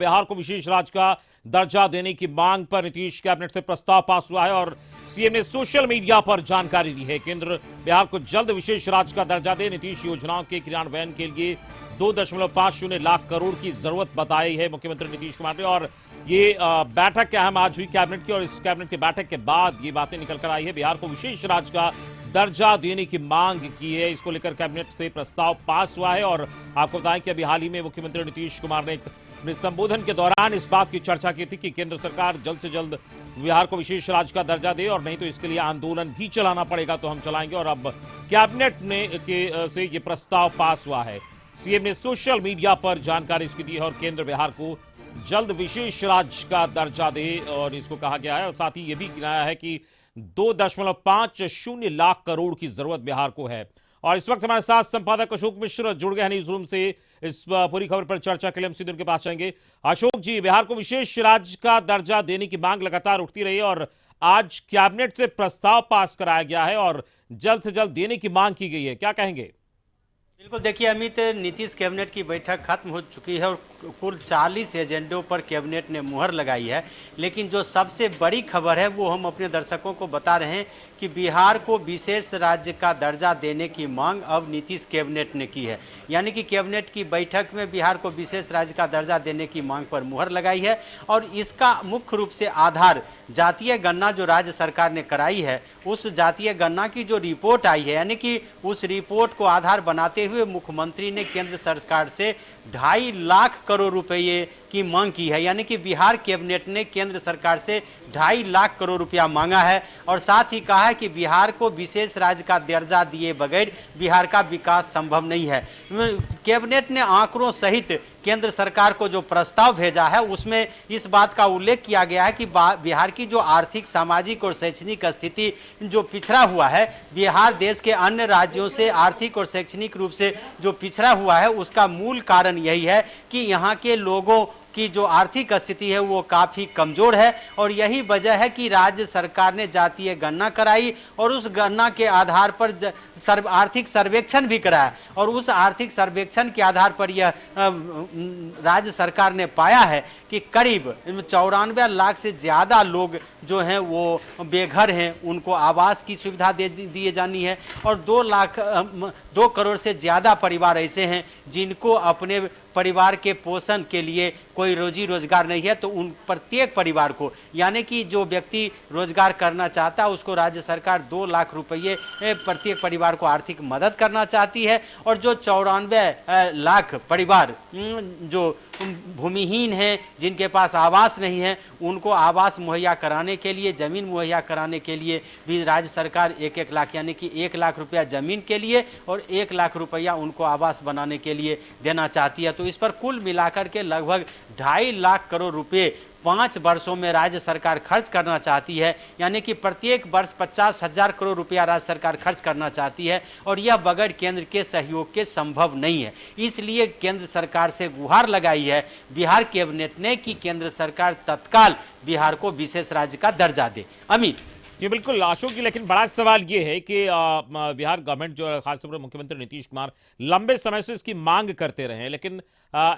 बिहार को विशेष राज्य का दर्जा देने की मांग पर नीतीश कैबिनेट से प्रस्ताव पास हुआ है और सीएम ने सोशल मीडिया पर जानकारी दी है। केंद्र बिहार को जल्द विशेष राज्य का दर्जा दे। नीतीश योजनाओं के क्रियान्वयन के लिए 2.50 लाख करोड़ की जरूरत बताई है मुख्यमंत्री नीतीश कुमार ने। और ये बैठक अहम आज हुई कैबिनेट की और इस कैबिनेट की बैठक के बाद ये बातें निकल कर आई है। बिहार को विशेष राज्य का दर्जा देने की मांग की है। इसको लेकर कैबिनेट से प्रस्ताव पास हुआ है और आपको बताएं कि अभी हाल ही में मुख्यमंत्री नीतीश कुमार ने अपने संबोधन के दौरान इस बात की चर्चा की थी कि केंद्र सरकार जल्द से जल्द बिहार को विशेष राज्य का दर्जा दे और नहीं तो इसके लिए आंदोलन भी चलाना पड़ेगा तो हम चलाएंगे। और अब कैबिनेट ने से ये प्रस्ताव पास हुआ है। सीएम ने सोशल मीडिया पर जानकारी इसकी दी है और केंद्र बिहार को जल्द विशेष राज्य का दर्जा दे और इसको कहा गया है। और साथ ही ये भी गिनाया है कि 2.50 लाख करोड़ की जरूरत बिहार को है। और इस वक्त हमारे साथ संपादक अशोक मिश्र जुड़ गए हैं न्यूज रूम से। इस पूरी खबर पर चर्चा के लिए हम सीधे उनके पास जाएंगे। अशोक जी, बिहार को विशेष राज्य का दर्जा देने की मांग लगातार उठती रही और आज कैबिनेट से प्रस्ताव पास कराया गया है और जल्द से जल्द देने की मांग की गई है, क्या कहेंगे? बिल्कुल, देखिए अमित, नीतीश कैबिनेट की बैठक खत्म हो चुकी है और कुल 40 एजेंडों पर कैबिनेट ने मुहर लगाई है। लेकिन जो सबसे बड़ी खबर है वो हम अपने दर्शकों को बता रहे हैं कि बिहार को विशेष राज्य का दर्जा देने की मांग अब नीतीश कैबिनेट ने की है। यानी कि कैबिनेट की बैठक में बिहार को विशेष राज्य का दर्जा देने की मांग पर मुहर लगाई है और इसका मुख्य रूप से आधार जातीय गणना जो राज्य सरकार ने कराई है, उस जातीय गणना की जो रिपोर्ट आई है, यानी कि उस रिपोर्ट को आधार बनाते हुए मुख्यमंत्री ने केंद्र सरकार से 2.5 लाख करोड़ रुपये की मांग की है। यानी कि बिहार कैबिनेट ने केंद्र सरकार से 2.5 लाख करोड़ रुपया मांगा है और साथ ही कहा है कि बिहार को विशेष राज्य का दर्जा दिए बगैर बिहार का विकास संभव नहीं है। कैबिनेट ने आंकड़ों सहित केंद्र सरकार को जो प्रस्ताव भेजा है उसमें इस बात का उल्लेख किया गया है कि बिहार की जो आर्थिक, सामाजिक और शैक्षणिक स्थिति जो पिछड़ा हुआ है, बिहार देश के अन्य राज्यों से आर्थिक और शैक्षणिक रूप से जो पिछड़ा हुआ है उसका मूल कारण यही है कि यहाँ के लोगों की जो आर्थिक स्थिति है वो काफ़ी कमज़ोर है। और यही वजह है कि राज्य सरकार ने जातीय गणना कराई और उस गणना के आधार पर आर्थिक सर्वेक्षण भी कराया और उस आर्थिक सर्वेक्षण के आधार पर यह राज्य सरकार ने पाया है कि करीब 94 लाख से ज़्यादा लोग जो हैं वो बेघर हैं, उनको आवास की सुविधा दिए जानी है और 2 करोड़ से ज़्यादा परिवार ऐसे हैं जिनको अपने परिवार के पोषण के लिए कोई रोजी रोजगार नहीं है। तो उन प्रत्येक परिवार को, यानी कि जो व्यक्ति रोजगार करना चाहता है उसको राज्य सरकार 2 लाख रुपये प्रत्येक परिवार को आर्थिक मदद करना चाहती है। और जो 94 लाख परिवार जो भूमिहीन हैं, जिनके पास आवास नहीं है, उनको आवास मुहैया कराने के लिए, ज़मीन मुहैया कराने के लिए भी राज्य सरकार 1-1 लाख, यानी कि 1 लाख रुपया ज़मीन के लिए और 1 लाख रुपया उनको आवास बनाने के लिए देना चाहती है। तो इस पर कुल मिलाकर के लगभग 2.5 लाख करोड़ रुपए 5 वर्षों में राज्य सरकार खर्च करना चाहती है। यानी कि प्रत्येक वर्ष 50,000 करोड़ रुपया राज्य सरकार खर्च करना चाहती है और यह बगैर केंद्र के सहयोग के संभव नहीं है। इसलिए केंद्र सरकार से गुहार लगाई है बिहार कैबिनेट ने कि केंद्र सरकार तत्काल बिहार को विशेष राज्य का दर्जा दे। अमित जी बिल्कुल अशोक जी, लेकिन बड़ा सवाल ये है कि बिहार गवर्नमेंट जो खासतौर पर मुख्यमंत्री नीतीश कुमार लंबे समय से इसकी मांग करते रहे हैं, लेकिन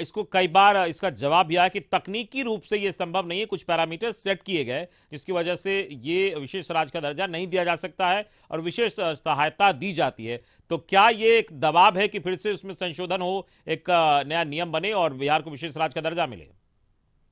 इसको कई बार इसका जवाब यह है कि तकनीकी रूप से ये संभव नहीं है। कुछ पैरामीटर सेट किए गए जिसकी वजह से ये विशेष राज्य का दर्जा नहीं दिया जा सकता है और विशेष सहायता दी जाती है। तो क्या ये एक दबाव है कि फिर से उसमें संशोधन हो, एक नया नियम बने और बिहार को विशेष राज्य का दर्जा मिले?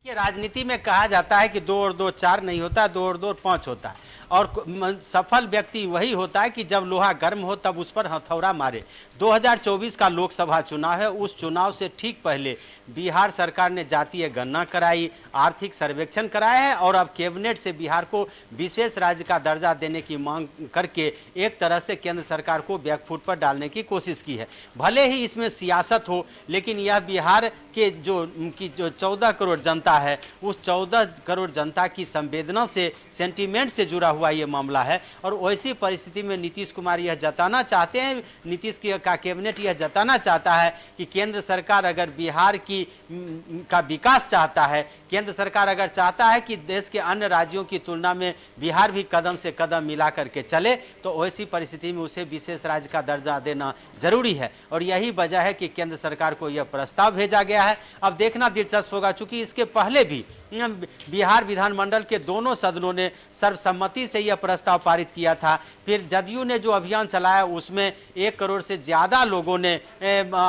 ये राजनीति में कहा जाता है कि 2 और 2 4 नहीं होता, 2 और 2 5 होता है और सफल व्यक्ति वही होता है कि जब लोहा गर्म हो तब उस पर हथौड़ा मारे। 2024 का लोकसभा चुनाव है, उस चुनाव से ठीक पहले बिहार सरकार ने जातीय गणना कराई, आर्थिक सर्वेक्षण कराया है और अब कैबिनेट से बिहार को विशेष राज्य का दर्जा देने की मांग करके एक तरह से केंद्र सरकार को बैकफुट पर डालने की कोशिश की है। भले ही इसमें सियासत हो, लेकिन यह बिहार के जो 14 करोड़ जनता जनता है उस 14 करोड़ जनता की संवेदना से, सेंटीमेंट से जुड़ा हुआ ये मामला है। और वैसी परिस्थिति में नीतीश कुमार यह जताना चाहते हैं, नीतीश का कैबिनेट यह जताना चाहता है कि केंद्र सरकार अगर बिहार का विकास चाहता है, केंद्र सरकार अगर चाहता है कि देश के अन्य राज्यों की तुलना में बिहार भी कदम से कदम मिला करके चले, तो ऐसी परिस्थिति में उसे विशेष राज्य का दर्जा देना जरूरी है। और यही वजह है कि केंद्र सरकार को यह प्रस्ताव भेजा गया है। अब देखना दिलचस्प होगा, चूंकि इसके पहले भी बिहार विधानमंडल के दोनों सदनों ने सर्वसम्मति से यह प्रस्ताव पारित किया था। फिर जदयू ने जो अभियान चलाया उसमें 1 करोड़ से ज़्यादा लोगों ने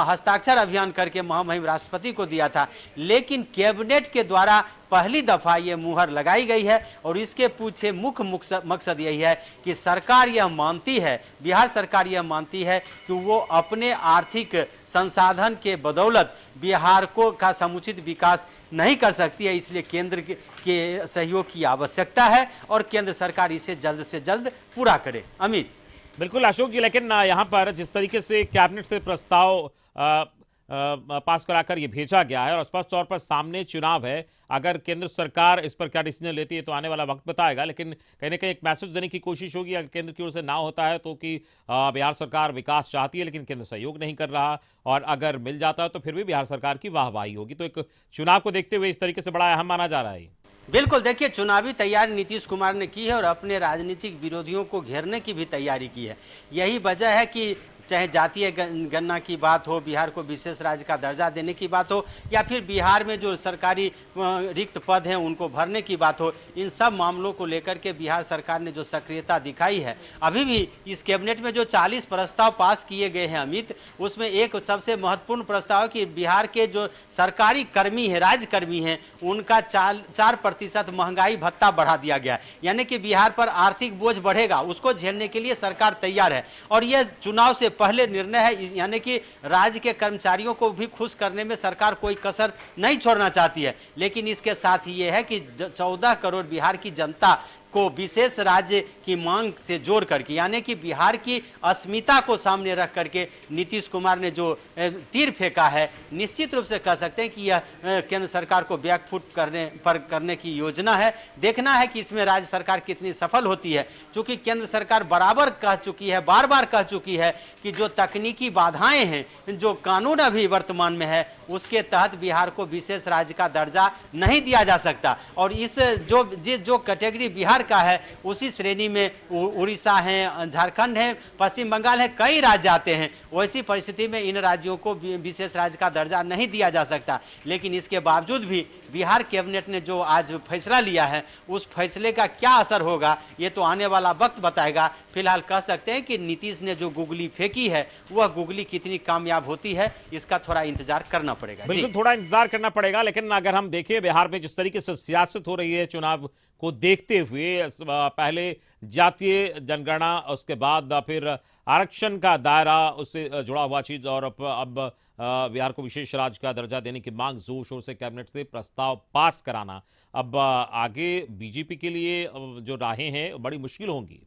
हस्ताक्षर अभियान करके महामहिम राष्ट्रपति को दिया था। लेकिन कैबिनेट के द्वारा पहली दफा ये मुहर लगाई गई है और इसके पीछे मुख्य मकसद यही है कि सरकार यह मानती है, बिहार सरकार यह मानती है कि वो अपने आर्थिक संसाधन के बदौलत बिहार का समुचित विकास नहीं कर सकती है, इसलिए केंद्र के सहयोग की आवश्यकता है और केंद्र सरकार इसे जल्द से जल्द पूरा करे। अमित। बिल्कुल अशोक जी, लेकिन यहाँ पर जिस तरीके से कैबिनेट से प्रस्ताव पास कराकर ये भेजा गया है और स्पष्ट तौर पर सामने चुनाव है, अगर केंद्र सरकार इस पर क्या डिसीजन लेती है तो आने वाला वक्त बताएगा, लेकिन कहीं ना कहीं एक मैसेज देने की कोशिश होगी अगर केंद्र की ओर से ना होता है तो कि बिहार सरकार विकास चाहती है लेकिन केंद्र सहयोग नहीं कर रहा, और अगर मिल जाता है तो फिर भी बिहार सरकार की वाहवाही होगी। तो एक चुनाव को देखते हुए इस तरीके से बड़ा अहम माना जा रहा है। बिल्कुल, देखिए चुनावी तैयारी नीतीश कुमार ने की है और अपने राजनीतिक विरोधियों को घेरने की भी तैयारी की है। यही वजह है कि चाहे जातीय गणना की बात हो, बिहार को विशेष राज्य का दर्जा देने की बात हो, या फिर बिहार में जो सरकारी रिक्त पद हैं उनको भरने की बात हो, इन सब मामलों को लेकर के बिहार सरकार ने जो सक्रियता दिखाई है। अभी भी इस कैबिनेट में जो 40 प्रस्ताव पास किए गए हैं अमित, उसमें एक सबसे महत्वपूर्ण प्रस्ताव है कि बिहार के जो सरकारी कर्मी हैं, राज्यकर्मी हैं, उनका 4% महंगाई भत्ता बढ़ा दिया गया। यानी कि बिहार पर आर्थिक बोझ बढ़ेगा, उसको झेलने के लिए सरकार तैयार है। और यह चुनाव से पहले निर्णय है, यानी कि राज्य के कर्मचारियों को भी खुश करने में सरकार कोई कसर नहीं छोड़ना चाहती है। लेकिन इसके साथ ही ये है कि 14 करोड़ बिहार की जनता को विशेष राज्य की मांग से जोड़ करके, यानी कि बिहार की अस्मिता को सामने रख करके नीतीश कुमार ने जो तीर फेंका है, निश्चित रूप से कह सकते हैं कि यह केंद्र सरकार को बैकफुट करने की योजना है। देखना है कि इसमें राज्य सरकार कितनी सफल होती है, क्योंकि केंद्र सरकार बराबर कह चुकी है, बार बार कह चुकी है कि जो तकनीकी बाधाएं हैं, जो कानून अभी वर्तमान में है, उसके तहत बिहार को विशेष राज्य का दर्जा नहीं दिया जा सकता। और इस जो कैटेगरी बिहार का है उसी श्रेणी में उड़ीसा है, झारखंड है, पश्चिम बंगाल है, कई राज्य आते हैं। वैसी परिस्थिति में इन राज्यों को विशेष राज्य का दर्जा नहीं दिया जा सकता। लेकिन इसके बावजूद भी बिहार कैबिनेट ने जो आज फैसला लिया है, उस फैसले का क्या असर होगा ये तो आने वाला वक्त बताएगा। फिलहाल कह सकते हैं कि नीतीश ने जो गुगली फेंकी है वह गुगली कितनी कामयाब होती है, इसका थोड़ा इंतजार करना पड़ेगा। बिल्कुल, थोड़ा इंतजार करना पड़ेगा। लेकिन अगर हम देखें बिहार में जिस तरीके से सियासत हो रही है चुनाव को देखते हुए, पहले जातीय जनगणना, उसके बाद फिर आरक्षण का दायरा, उससे जुड़ा हुआ चीज, और अब बिहार को विशेष राज्य का दर्जा देने की मांग, जोर शोर से कैबिनेट से प्रस्ताव पास कराना, अब आगे बीजेपी के लिए जो राहें हैं बड़ी मुश्किल होंगी।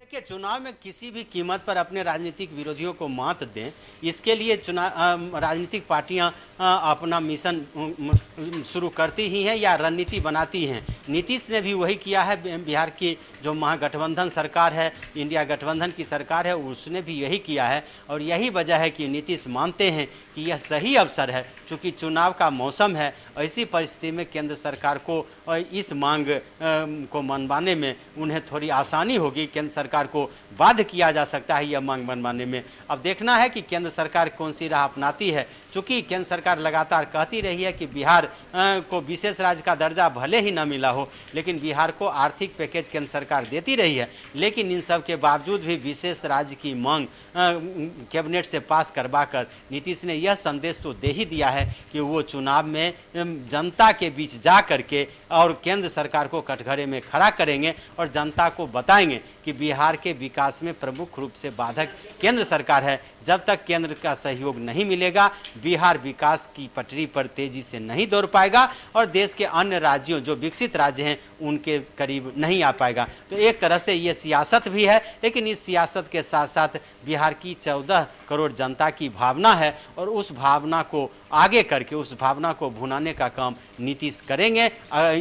देखिए, चुनाव में किसी भी कीमत पर अपने राजनीतिक विरोधियों को मात दें, इसके लिए राजनीतिक पार्टियां अपना मिशन शुरू करती ही हैं या रणनीति बनाती हैं। नीतीश ने भी वही किया है। बिहार की जो महागठबंधन सरकार है, इंडिया गठबंधन की सरकार है, उसने भी यही किया है। और यही वजह है कि नीतीश मानते हैं कि यह सही अवसर है, चूँकि चुनाव का मौसम है। ऐसी परिस्थिति में केंद्र सरकार को इस मांग को मनवाने में उन्हें थोड़ी आसानी होगी। केंद्र सरकार को बाध्य किया जा सकता है यह मांग मनवाने में। अब देखना है कि केंद्र सरकार कौन सी राह अपनाती है, चूँकि केंद्र सरकार लगातार कहती रही है कि बिहार को विशेष राज्य का दर्जा भले ही न मिला हो, लेकिन बिहार को आर्थिक पैकेज केंद्र सरकार देती रही है। लेकिन इन सब के बावजूद भी विशेष राज्य की मांग कैबिनेट से पास करवाकर नीतीश ने यह संदेश तो दे ही दिया है कि वो चुनाव में जनता के बीच जा करके और केंद्र सरकार को कटघरे में खड़ा करेंगे और जनता को बताएंगे कि बिहार बिहार के विकास में प्रमुख रूप से बाधक केंद्र सरकार है। जब तक केंद्र का सहयोग नहीं मिलेगा, बिहार विकास की पटरी पर तेजी से नहीं दौड़ पाएगा और देश के अन्य राज्यों जो विकसित राज्य हैं उनके करीब नहीं आ पाएगा। तो एक तरह से ये सियासत भी है, लेकिन इस सियासत के साथ साथ बिहार की 14 करोड़ जनता की भावना है और उस भावना को आगे करके उस भावना को भुनाने का काम नीतीश करेंगे।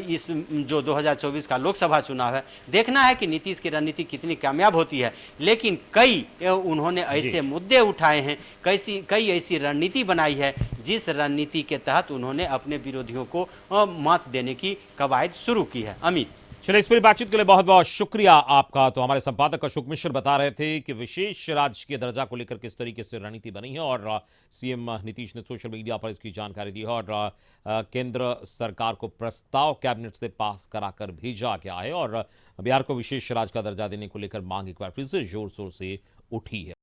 इस जो 2024 का लोकसभा चुनाव है, देखना है कि नीतीश की रणनीति कितनी कामयाब होती है। लेकिन उन्होंने ऐसे मुद्दे उठाए हैं, कई ऐसी रणनीति बनाई है जिस रणनीति के तहत उन्होंने अपने विरोधियों को मात देने की कवायद शुरू की है। अमित, चलिए, इस पूरी बातचीत के लिए बहुत बहुत शुक्रिया आपका। तो हमारे संपादक अशोक मिश्र बता रहे थे कि विशेष राजकीय दर्जा को लेकर किस तरीके से रणनीति बनी है और सीएम नीतीश ने सोशल मीडिया पर इसकी जानकारी दी है और केंद्र सरकार को प्रस्ताव कैबिनेट से पास कराकर भेजा गया है और बिहार को विशेष राज्य का दर्जा देने को लेकर मांग एक बार फिर से जोर शोर से उठी है।